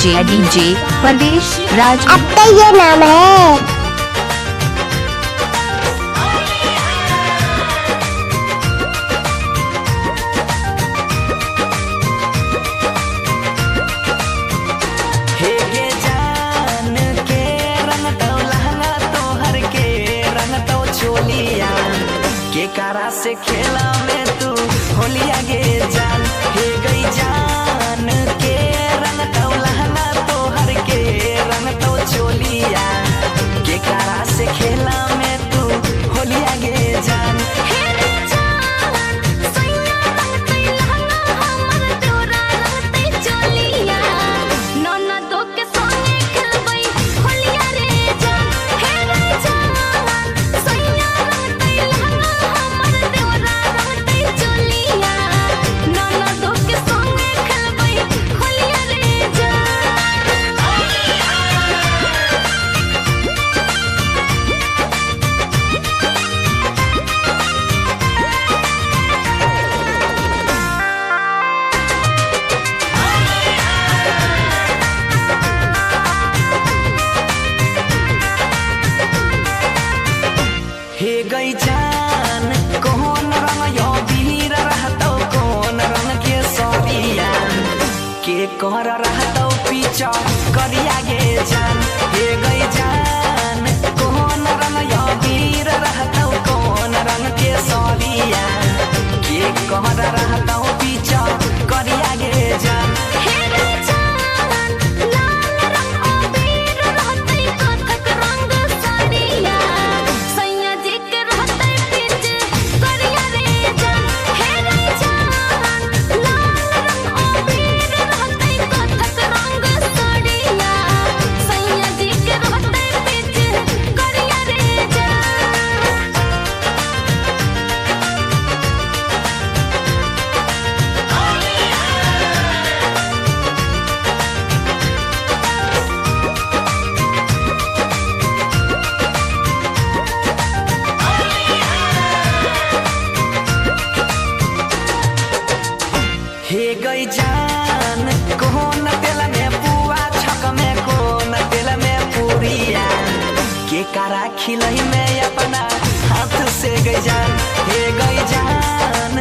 DJ Parvesh राज। अब तो ये नाम है। के कारा से खेला में तू होलिया गे जान। हे गई जान के रंग तो लहंगा तो हर के रंग तो चोलिया। के कारा से खेला में तू होलिया गे जान। हे गई जान कौन रंग यो वीर रहतो कौन रंग के सरिया। के कर रहतो पीछा करिया गे जान। हे गई जान कौन रंग यो वीर रहतो कौन रंग के सरिया। के कर रहतो पीछा करिया गे जान। हे गई जान कौन तेल में पुआ छक में कौन तेल में पूरिया। के कारा खिलई में अपना हाथ से गई जान। हे गई जान